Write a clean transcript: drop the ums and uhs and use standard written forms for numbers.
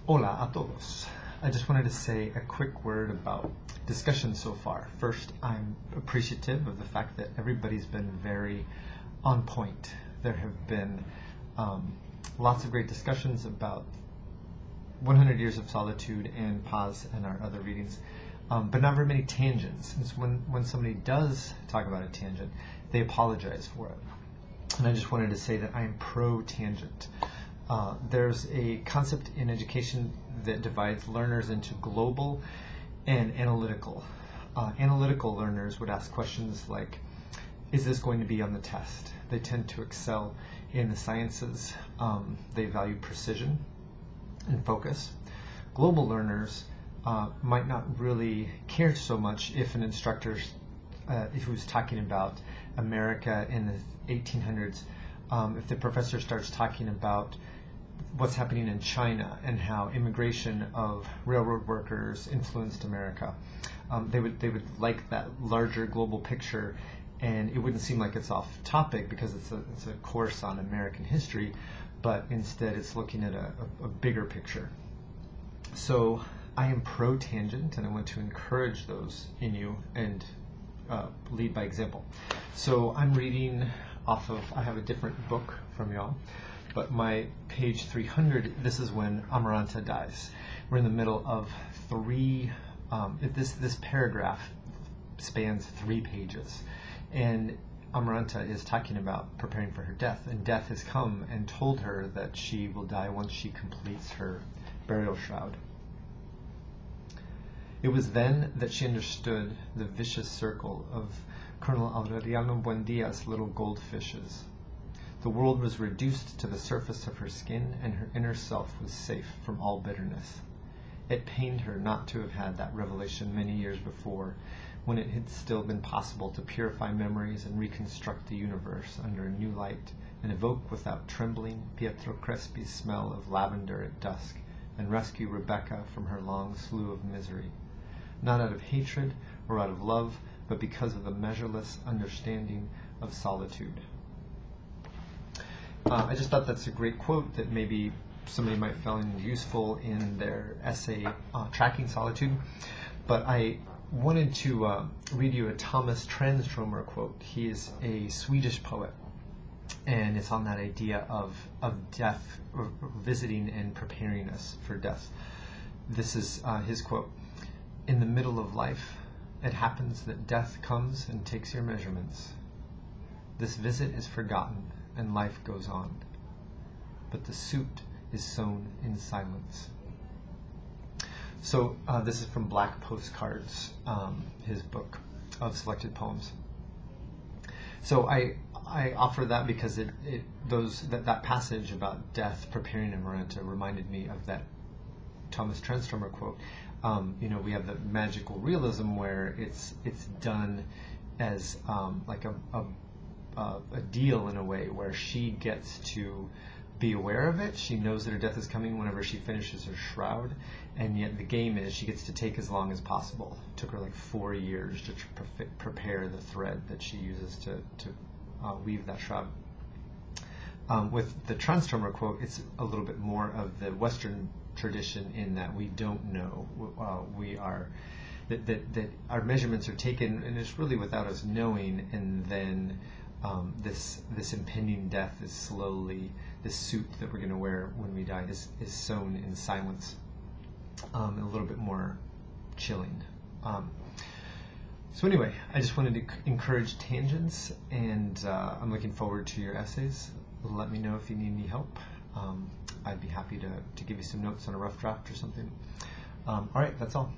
Hola a todos. I just wanted to say a quick word about discussion so far. First, I'm appreciative of the fact that everybody's been very on point. There have been lots of great discussions about 100 Years of Solitude and Paz and our other readings, but not very many tangents. And so when somebody does talk about a tangent, they apologize for it. And I just wanted to say that I am pro-tangent. There's a concept in education that divides learners into global and analytical. Analytical learners would ask questions like, is this going to be on the test? They tend to excel in the sciences. They value precision and focus. Global learners might not really care so much if an instructor, if he was talking about America in the 1800s, if the professor starts talking about what's happening in China and how immigration of railroad workers influenced America. They would like that larger global picture, and it wouldn't seem like it's off topic because it's a course on American history, but instead it's looking at a bigger picture. So I am pro-tangent, and I want to encourage those in you and lead by example. So I'm reading off of, I have a different book from y'all, but my page 300, this is when Amaranta dies. We're in the middle of this paragraph spans 3 pages, and Amaranta is talking about preparing for her death, and death has come and told her that she will die once she completes her burial shroud. It was then that she understood the vicious circle of Colonel Aureliano Buendia's little goldfishes. The world was reduced to the surface of her skin, and her inner self was safe from all bitterness. It pained her not to have had that revelation many years before, when it had still been possible to purify memories and reconstruct the universe under a new light, and evoke without trembling Pietro Crespi's smell of lavender at dusk, and rescue Rebecca from her long slough of misery. Not out of hatred or out of love, but because of the measureless understanding of solitude. I just thought that's a great quote that maybe somebody might find useful in their essay, Tracking Solitude. But I wanted to read you a Thomas Tranströmer quote. He is a Swedish poet, and it's on that idea of death, or visiting and preparing us for death. This is his quote. In the middle of life, it happens that death comes and takes your measurements. This visit is forgotten, and life goes on. But the suit is sewn in silence. So this is from Black Postcards, his book of selected poems. So I offer that because that passage about death preparing Amaranta reminded me of that Thomas Tranströmer quote. We have the magical realism where it's done as like a deal in a way where she gets to be aware of it. She knows that her death is coming whenever she finishes her shroud, and yet the game is she gets to take as long as possible. It took her like 4 years to prepare the thread that she uses to weave that shroud. With the Tranströmer quote, it's a little bit more of the Western tradition in that we don't know. We are that our measurements are taken, and it's really without us knowing, and then this impending death is slowly, this suit that we're going to wear when we die is sewn in silence, a little bit more chilling. So anyway, I just wanted to encourage tangents, and I'm looking forward to your essays. Let me know if you need any help. I'd be happy to give you some notes on a rough draft or something. All right, that's all.